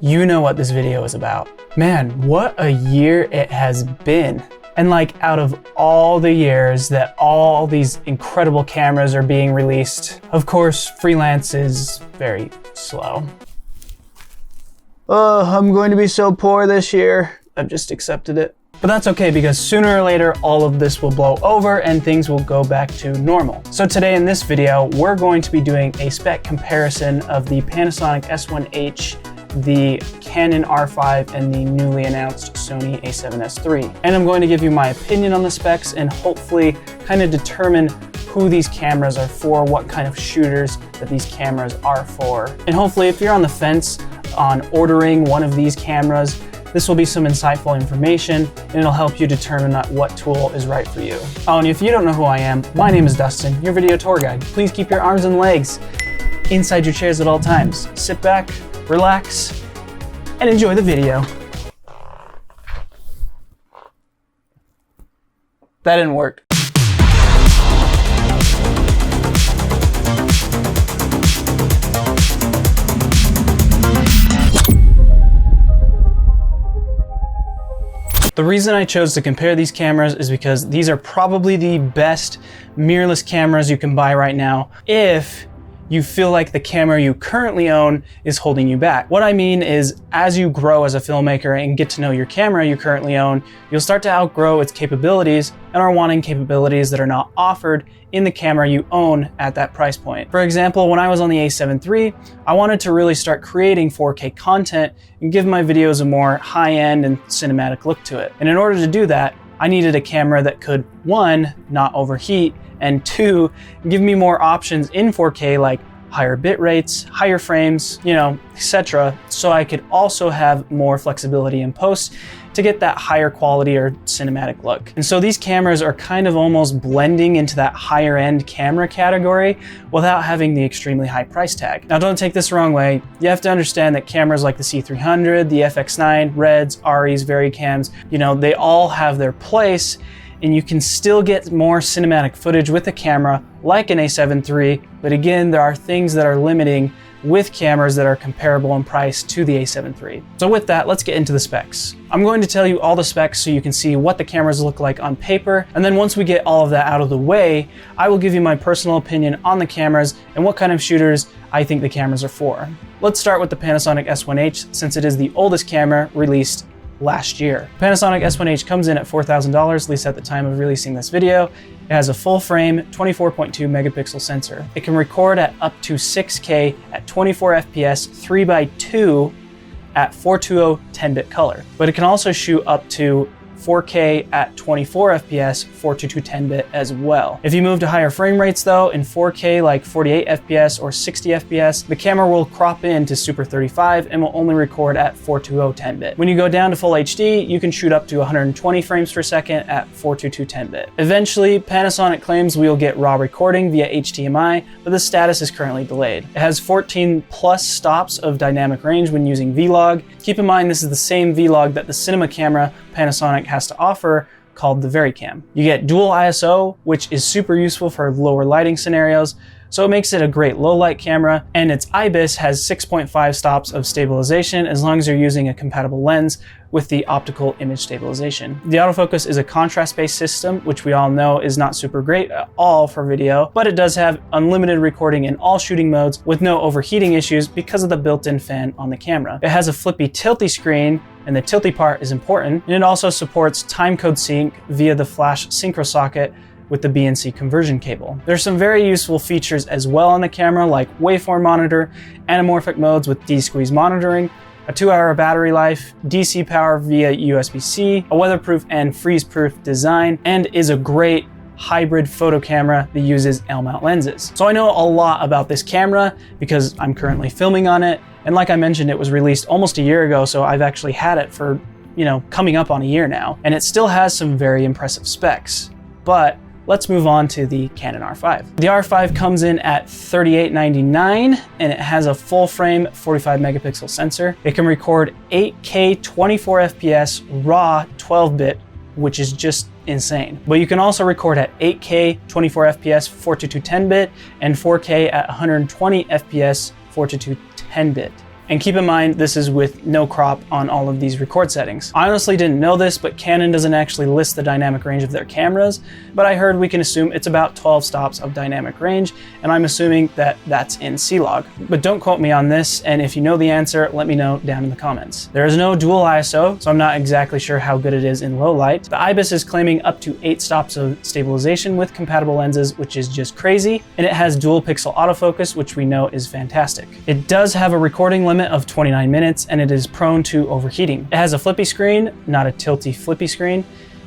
you know what this video is about. Man, what a year it has been. And like, out of all the years that all these incredible cameras are being released, of course, freelance is very slow. Oh, I'm going to be so poor this year. I've just accepted it. But that's okay, because sooner or later, all of this will blow over and things will go back to normal. So today in this video, we're going to be doing a spec comparison of the Panasonic S1H, the Canon R5, and the newly announced Sony A7s III. And I'm going to give you my opinion on the specs and hopefully kind of determine who these cameras are for, what kind of shooters that these cameras are for. And hopefully, if you're on the fence on ordering one of these cameras, this will be some insightful information and it'll help you determine what tool is right for you. Oh, and if you don't know who I am, my name is Dustin, your video tour guide. Please keep your arms and legs inside your chairs at all times. Sit back, relax, and enjoy the video. That didn't work. The reason I chose to compare these cameras is because these are probably the best mirrorless cameras you can buy right now if you feel like the camera you currently own is holding you back. What I mean is, as you grow as a filmmaker and get to know your camera you currently own, you'll start to outgrow its capabilities and are wanting capabilities that are not offered in the camera you own at that price point. For example, when I was on the A7 III, I wanted to really start creating 4K content and give my videos a more high-end and cinematic look to it. And in order to do that, I needed a camera that could, one, not overheat, and two, give me more options in 4K, like higher bit rates, higher frames, etc. So I could also have more flexibility in post to get that higher quality or cinematic look. And so these cameras are kind of almost blending into that higher end camera category without having the extremely high price tag. Now, don't take this the wrong way. You have to understand that cameras like the C300, the FX9, Reds, Aries, VariCams, they all have their place, and you can still get more cinematic footage with a camera like an A7 III, but again, there are things that are limiting with cameras that are comparable in price to the A7 III. So with that, let's get into the specs. I'm going to tell you all the specs so you can see what the cameras look like on paper, and then once we get all of that out of the way, I will give you my personal opinion on the cameras and what kind of shooters I think the cameras are for. Let's start with the Panasonic S1H, since it is the oldest camera released last year. Panasonic S1H comes in at $4,000, at least at the time of releasing this video. It has a full frame 24.2 megapixel sensor. It can record at up to 6K at 24 FPS 3x2 at 420 10-bit color. But it can also shoot up to 4K at 24 FPS 422 10-bit as well. If you move to higher frame rates though, in 4K like 48 FPS or 60 FPS, the camera will crop in to Super 35 and will only record at 420 10-bit. When you go down to Full HD, you can shoot up to 120 frames per second at 422 10-bit. Eventually, Panasonic claims we'll get raw recording via HDMI, but the status is currently delayed. It has 14 plus stops of dynamic range when using Vlog. Keep in mind this is the same Vlog that the cinema camera Panasonic has to offer, called the VariCam. You get dual ISO, which is super useful for lower lighting scenarios, so it makes it a great low light camera, and its IBIS has 6.5 stops of stabilization as long as you're using a compatible lens with the optical image stabilization. The autofocus is a contrast-based system, which we all know is not super great at all for video, but it does have unlimited recording in all shooting modes with no overheating issues because of the built-in fan on the camera. It has a flippy tilty screen, and the tilty part is important, and it also supports timecode sync via the flash synchro socket with the BNC conversion cable. There's some very useful features as well on the camera, like waveform monitor, anamorphic modes with D-squeeze monitoring, a 2-hour battery life, DC power via USB-C, a weatherproof and freeze-proof design, and is a great hybrid photo camera that uses L-mount lenses. So I know a lot about this camera because I'm currently filming on it, and like I mentioned, it was released almost a year ago, so I've actually had it for, coming up on a year now, and it still has some very impressive specs. But let's move on to the Canon R5. The R5 comes in at $38.99 and it has a full frame 45 megapixel sensor. It can record 8K 24 FPS raw 12-bit, which is just insane. But you can also record at 8K 24 FPS 422 10-bit and 4K at 120 FPS 422 10-bit. And keep in mind, this is with no crop on all of these record settings. I honestly didn't know this, but Canon doesn't actually list the dynamic range of their cameras, but I heard we can assume it's about 12 stops of dynamic range, and I'm assuming that that's in C-Log. But don't quote me on this, and if you know the answer, let me know down in the comments. There is no dual ISO, so I'm not exactly sure how good it is in low light. The IBIS is claiming up to 8 stops of stabilization with compatible lenses, which is just crazy, and it has dual pixel autofocus, which we know is fantastic. It does have a recording limit of 29 minutes, and it is prone to overheating. It has a flippy screen, not a tilty flippy screen,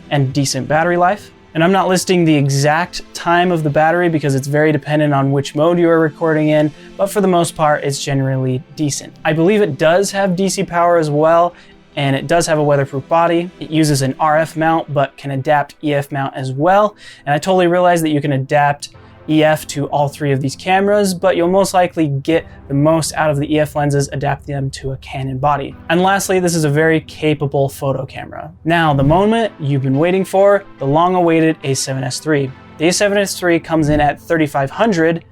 and decent battery life. And I'm not listing the exact time of the battery because it's very dependent on which mode you are recording in, but for the most part, it's generally decent. I believe it does have DC power as well, and it does have a weatherproof body. It uses an RF mount, but can adapt EF mount as well. And I totally realize that you can adapt EF to all 3 of these cameras, but you'll most likely get the most out of the EF lenses adapting them to a Canon body. And lastly, this is a very capable photo camera. Now, the moment you've been waiting for, the long-awaited A7S III. The A7S III comes in at 3500,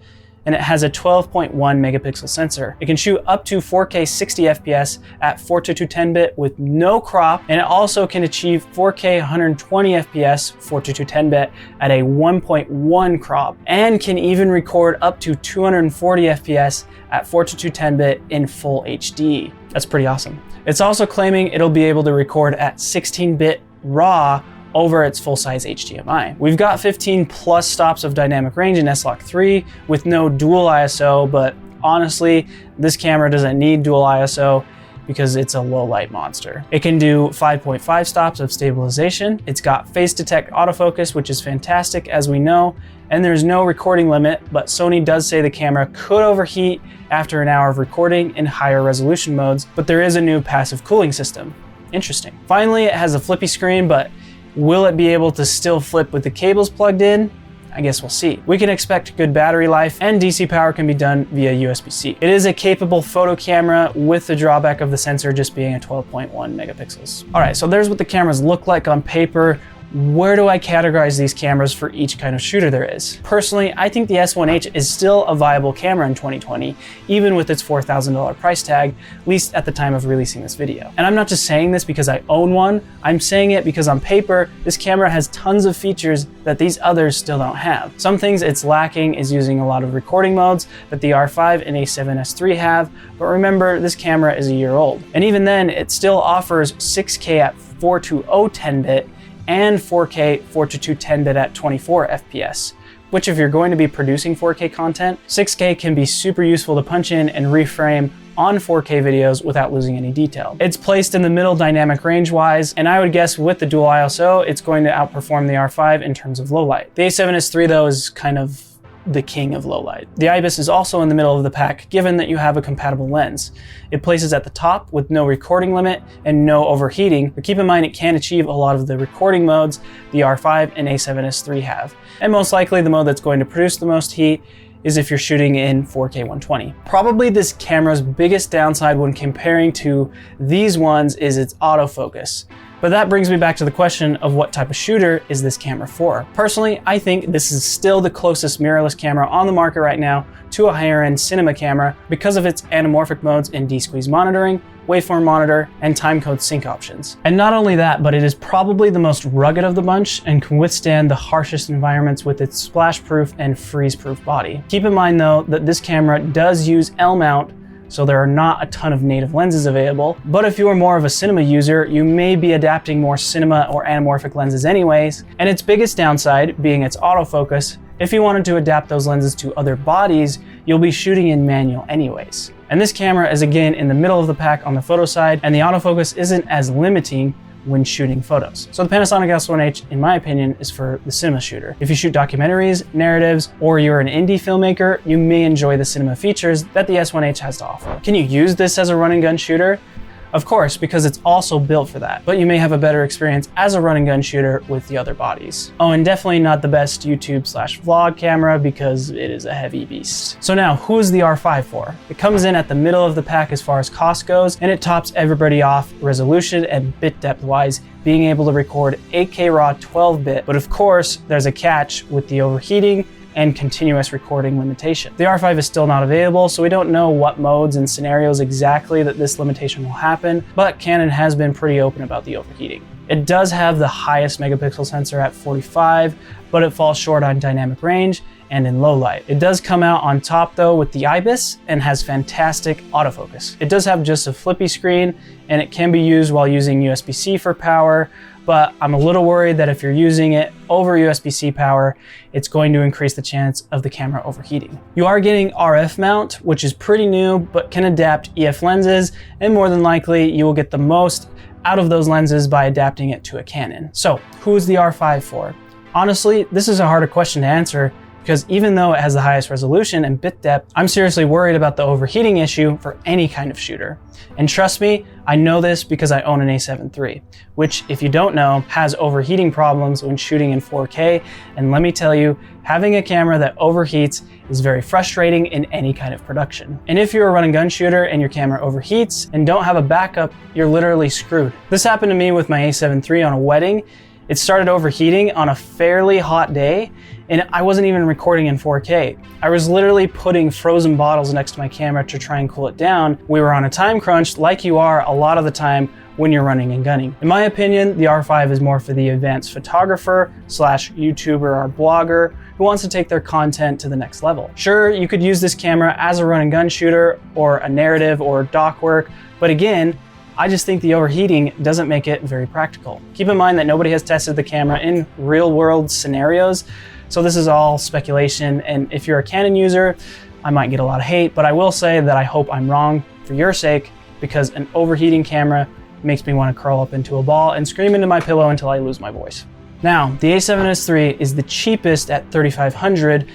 and it has a 12.1 megapixel sensor. It can shoot up to 4K 60 FPS at 4:2 10-bit with no crop, and it also can achieve 4K 120 FPS 4:2 10-bit at a 1.1 crop, and can even record up to 240 FPS at 4:2 10-bit in full HD. That's pretty awesome. It's also claiming it'll be able to record at 16-bit RAW over its full-size HDMI. We've got 15 plus stops of dynamic range in S-Log 3 with no dual ISO, but honestly, this camera doesn't need dual ISO because it's a low light monster. It can do 5.5 stops of stabilization. It's got face detect autofocus, which is fantastic as we know, and there's no recording limit, but Sony does say the camera could overheat after an hour of recording in higher resolution modes, but there is a new passive cooling system. Interesting. Finally, it has a flippy screen, but will it be able to still flip with the cables plugged in? I guess we'll see. We can expect good battery life, and DC power can be done via USB-C. It is a capable photo camera with the drawback of the sensor just being a 12.1 megapixels. All right, so there's what the cameras look like on paper. Where do I categorize these cameras for each kind of shooter there is? Personally, I think the S1H is still a viable camera in 2020, even with its $4,000 price tag, at least at the time of releasing this video. And I'm not just saying this because I own one, I'm saying it because on paper, this camera has tons of features that these others still don't have. Some things it's lacking is using a lot of recording modes that the R5 and A7S III have, but remember, this camera is a year old. And even then, it still offers 6K at 420 10-bit, and 4K 4:2 10-bit at 24 FPS, which if you're going to be producing 4K content, 6K can be super useful to punch in and reframe on 4K videos without losing any detail. It's placed in the middle dynamic range-wise, and I would guess with the dual ISO, it's going to outperform the R5 in terms of low light. The A7S III though is kind of the king of low light. The IBIS is also in the middle of the pack, given that you have a compatible lens. It places at the top with no recording limit and no overheating, but keep in mind it can achieve a lot of the recording modes the R5 and A7S III have. And most likely the mode that's going to produce the most heat is if you're shooting in 4K 120. Probably this camera's biggest downside when comparing to these ones is its autofocus. But that brings me back to the question of what type of shooter is this camera for? Personally, I think this is still the closest mirrorless camera on the market right now to a higher end cinema camera because of its anamorphic modes in D-squeeze monitoring, waveform monitor, and timecode sync options. And not only that, but it is probably the most rugged of the bunch and can withstand the harshest environments with its splash-proof and freeze-proof body. Keep in mind though that this camera does use L-mount, so there are not a ton of native lenses available. But if you are more of a cinema user, you may be adapting more cinema or anamorphic lenses anyways. And its biggest downside being its autofocus. If you wanted to adapt those lenses to other bodies, you'll be shooting in manual anyways. And this camera is again in the middle of the pack on the photo side, and the autofocus isn't as limiting when shooting photos. So the Panasonic S1H, in my opinion, is for the cinema shooter. If you shoot documentaries, narratives, or you're an indie filmmaker, you may enjoy the cinema features that the S1H has to offer. Can you use this as a run and gun shooter? Of course, because it's also built for that, but you may have a better experience as a run and gun shooter with the other bodies. Oh, and definitely not the best YouTube/vlog camera because it is a heavy beast. So now, who is the R5 for? It comes in at the middle of the pack as far as cost goes, and it tops everybody off resolution and bit depth wise, being able to record 8K RAW 12-bit, but of course, there's a catch with the overheating and continuous recording limitation. The R5 is still not available, so we don't know what modes and scenarios exactly that this limitation will happen, but Canon has been pretty open about the overheating. It does have the highest megapixel sensor at 45, but it falls short on dynamic range and in low light. It does come out on top though with the IBIS and has fantastic autofocus. It does have just a flippy screen and it can be used while using USB-C for power, but I'm a little worried that if you're using it over USB-C power, it's going to increase the chance of the camera overheating. You are getting RF mount, which is pretty new, but can adapt EF lenses, and more than likely you will get the most out of those lenses by adapting it to a Canon. So who is the R5 for? Honestly, this is a harder question to answer because even though it has the highest resolution and bit depth, I'm seriously worried about the overheating issue for any kind of shooter. And trust me, I know this because I own an A7 III, which if you don't know, has overheating problems when shooting in 4K. And let me tell you, having a camera that overheats is very frustrating in any kind of production. And if you're a run and gun shooter and your camera overheats and don't have a backup, you're literally screwed. This happened to me with my A7 III on a wedding. It started overheating on a fairly hot day, and I wasn't even recording in 4K. I was literally putting frozen bottles next to my camera to try and cool it down. We were on a time crunch like you are a lot of the time when you're running and gunning. In my opinion, the R5 is more for the advanced photographer / YouTuber or blogger who wants to take their content to the next level. Sure, you could use this camera as a run and gun shooter or a narrative or doc work, but again, I just think the overheating doesn't make it very practical. Keep in mind that nobody has tested the camera in real world scenarios, so this is all speculation, and if you're a Canon user, I might get a lot of hate, but I will say that I hope I'm wrong for your sake, because an overheating camera makes me want to curl up into a ball and scream into my pillow until I lose my voice. Now, the A7S III is the cheapest at $3,500,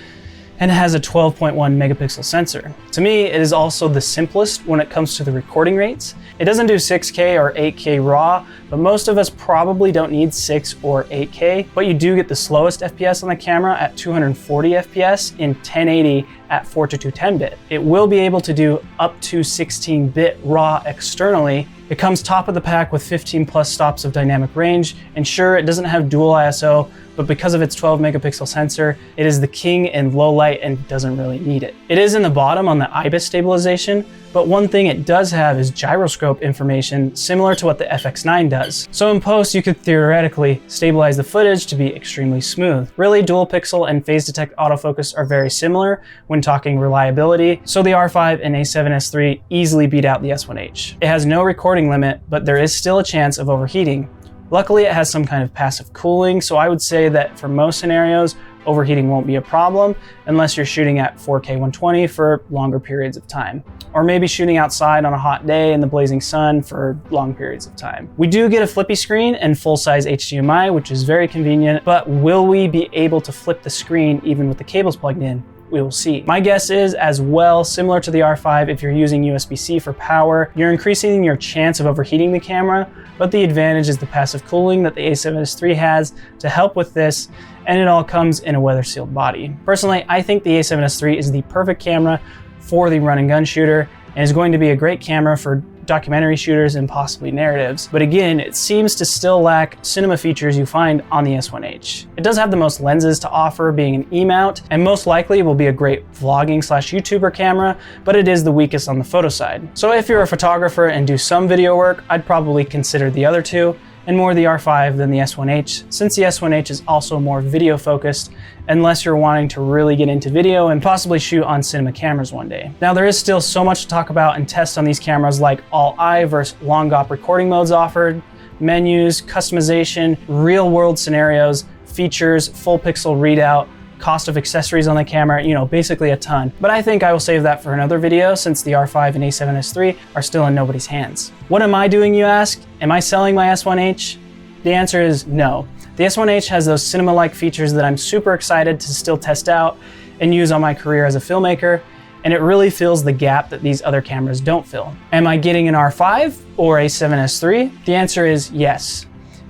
and it has a 12.1 megapixel sensor. To me, it is also the simplest when it comes to the recording rates. It doesn't do 6K or 8K RAW, but most of us probably don't need 6 or 8K, but you do get the slowest FPS on the camera at 240 FPS in 1080 at 4:2 10-bit. It will be able to do up to 16-bit RAW externally. It comes top of the pack with 15 plus stops of dynamic range, and sure, it doesn't have dual ISO, but because of its 12 megapixel sensor, it is the king in low light and doesn't really need it. It is in the bottom on the IBIS stabilization, but one thing it does have is gyroscope information similar to what the FX9 does. So in post, you could theoretically stabilize the footage to be extremely smooth. Really, dual pixel and phase detect autofocus are very similar when talking reliability, so the R5 and A7S III easily beat out the S1H. It has no recording limit, but there is still a chance of overheating. Luckily, it has some kind of passive cooling, so I would say that for most scenarios, overheating won't be a problem unless you're shooting at 4K 120 for longer periods of time, or maybe shooting outside on a hot day in the blazing sun for long periods of time. We do get a flippy screen and full-size HDMI, which is very convenient, but will we be able to flip the screen even with the cables plugged in? We will see. My guess is, as well, similar to the R5, if you're using USB-C for power, you're increasing your chance of overheating the camera, but the advantage is the passive cooling that the A7S III has to help with this, and it all comes in a weather-sealed body. Personally, I think the A7S III is the perfect camera for the run and gun shooter, and is going to be a great camera for documentary shooters and possibly narratives. But again, it seems to still lack cinema features you find on the S1H. It does have the most lenses to offer, being an E-mount, and most likely will be a great vlogging / YouTuber camera, but it is the weakest on the photo side. So if you're a photographer and do some video work, I'd probably consider the other two, and more the R5 than the S1H, since the S1H is also more video focused, unless you're wanting to really get into video and possibly shoot on cinema cameras one day. Now, there is still so much to talk about and test on these cameras, like all-eye versus long-op recording modes offered, menus, customization, real-world scenarios, features, full pixel readout, cost of accessories on the camera, basically a ton. But I think I will save that for another video, since the R5 and A7S III are still in nobody's hands. What am I doing, you ask? Am I selling my S1H? The answer is no. The S1H has those cinema-like features that I'm super excited to still test out and use on my career as a filmmaker, and it really fills the gap that these other cameras don't fill. Am I getting an R5 or a A7S III? The answer is yes.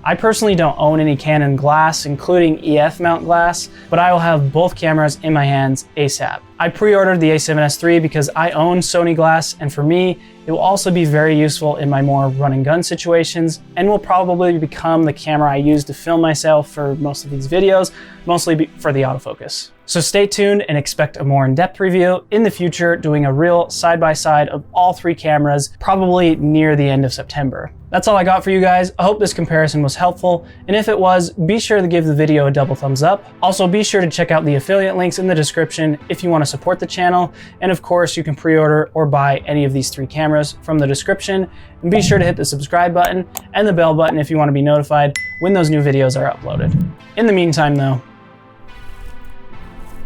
I personally don't own any Canon glass, including EF mount glass, but I will have both cameras in my hands ASAP. I pre-ordered the A7S III because I own Sony glass, and for me, it will also be very useful in my more run and gun situations, and will probably become the camera I use to film myself for most of these videos, mostly for the autofocus. So stay tuned and expect a more in-depth review in the future, doing a real side-by-side of all three cameras, probably near the end of September. That's all I got for you guys. I hope this comparison was helpful, and if it was, be sure to give the video a double thumbs up. Also, be sure to check out the affiliate links in the description if you want to support the channel, and of course, you can pre-order or buy any of these three cameras from the description, and be sure to hit the subscribe button and the bell button if you want to be notified when those new videos are uploaded. In the meantime though,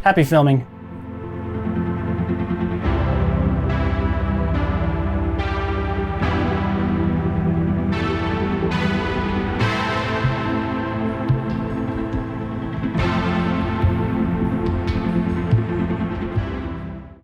happy filming.